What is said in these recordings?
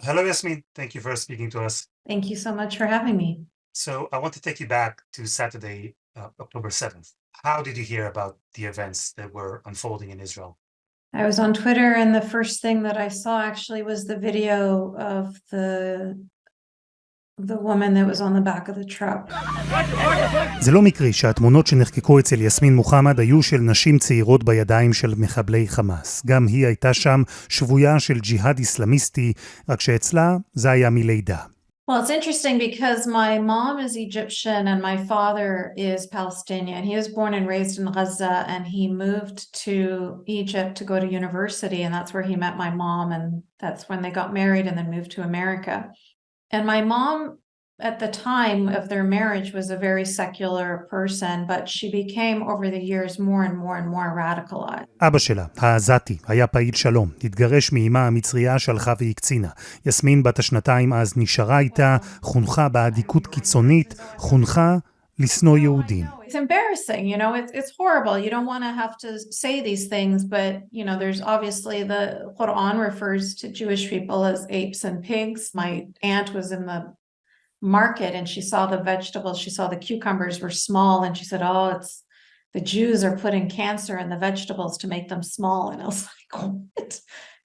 Hello, Yasmine. Thank you for speaking to us. Thank you so much for having me. So I want to take you back to Saturday, October 7th. How did you hear about the events that were unfolding in Israel? I was on Twitter, and the first thing that I saw actually was the video of the woman that was on the back of the truck. זה לא מקרי שהתמונות שנחקקו אצל יסמין מוחמד היו של נשים צעירות בידיים של מחבלי חמאס. גם היא הייתה שם שבויה של ג'יהאד איסלאמיסטי, רק שאצלה זה היה מלידה. Well, it's interesting because my mom is Egyptian and my father is Palestinian. He was born and raised in Gaza, and he moved to Egypt to go to university, and that's where he met my mom, and that's when they got married and then moved to America. And my mom, at the time of their marriage, was a very secular person, but she became, over the years, more and more and more radicalized. אבא שלה, העזתי, היה פעיל שלום. התגרש מאמה המצריה שהלכה והקצינה. יסמין בת השנתיים אז נשארה איתה, חונכה באדיקות קיצונית, חונכה לשנוא יהודים. It's embarrassing, you know, it's horrible. You don't want to have to say these things, but, you know, there's obviously the Quran refers to Jewish people as apes and pigs. My aunt was in the market and she saw the vegetables, she saw the cucumbers were small, and she said, oh, it's the Jews are putting cancer in the vegetables to make them small. And I was like, what?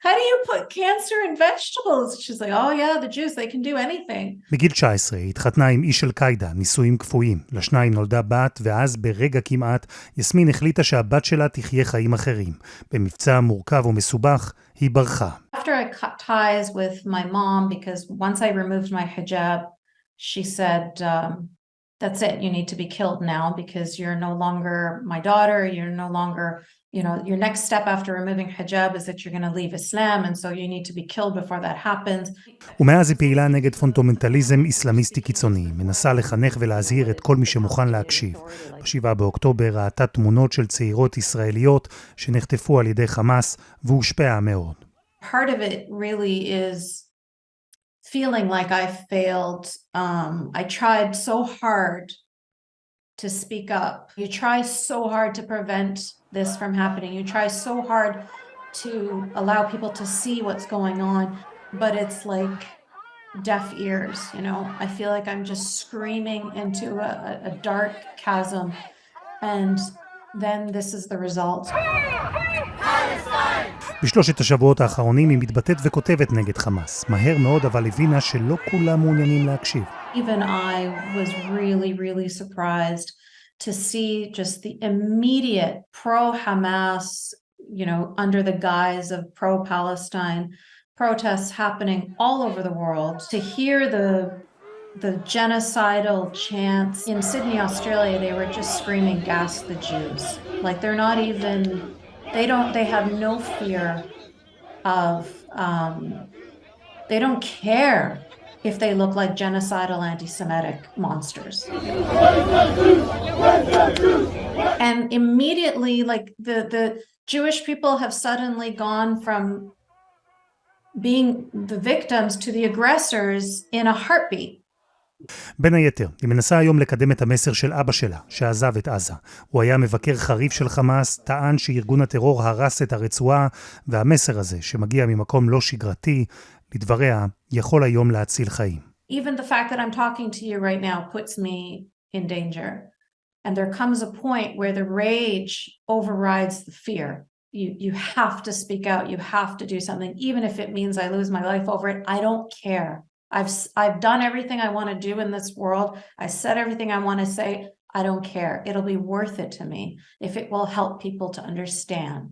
How do you put cancer in vegetables? She's like, oh yeah, the Jews, they can do anything. בגיל 19 התחתנה עם איש אל-קאידה, נישואים כפויים. לשניים נולדה בת, ואז ברגע כמעט יסמין החליטה שהבת שלה תחיה חיים אחרים. במבצע מורכב ומסובך היא ברחה. After I cut ties with my mom, because once I removed my hijab, she said, that's it, you need to be killed now because you're no longer my daughter, you're no longer, you know, your next step after removing hijab is that you're going to leave Islam, and so you need to be killed before that happens. ומאז היא פעילה נגד פונדמנטליזם איסלאמיסטי קיצוני, מנסה לחנך ולהזהיר את כל מי שמוכן להקשיב. ב7 באוקטובר ראתה תמונות של צעירות ישראליות שנחטפו על ידי חמאס והושפעה מאוד. Part of it really is feeling like I failed. I tried so hard to speak up. You try so hard to prevent this from happening. You try so hard to allow people to see what's going on, but it's like deaf ears, you know. I feel like I'm just screaming into a dark chasm, and then this is the result. בשלושת השבועות האחרונים היא מתבטאת וכותבת נגד חמאס. מהר מאוד, אבל הבינה שלא כולם מעוניינים להקשיב. Even I was really surprised to see just the immediate pro-Hamas, you know, under the guise of pro-Palestine protests happening all over the world. To hear the genocidal chants in Sydney, Australia, they were just screaming, gas the Jews. Like they're not even, they have no fear of, they don't care if they look like genocidal anti-Semitic monsters. And immediately, like the Jewish people have suddenly gone from being the victims to the aggressors in a heartbeat. בין היתר, היא מנסה היום לקדם את המסר של אבא שלה, שעזב את עזה. הוא היה מבקר חריף של חמאס, טען שארגון הטרור הרס את הרצועה, והמסר הזה, שמגיע ממקום לא שגרתי, לדבריה, יכול היום להציל חיים. Even the fact that I'm talking to you right now puts me in danger. And there comes a point where the rage overrides the fear. You have to speak out, you have to do something, even if it means I lose my life over it. I don't care. I've done everything I want to do in this world. I said everything I want to say. I don't care. It'll be worth it to me if it will help people to understand.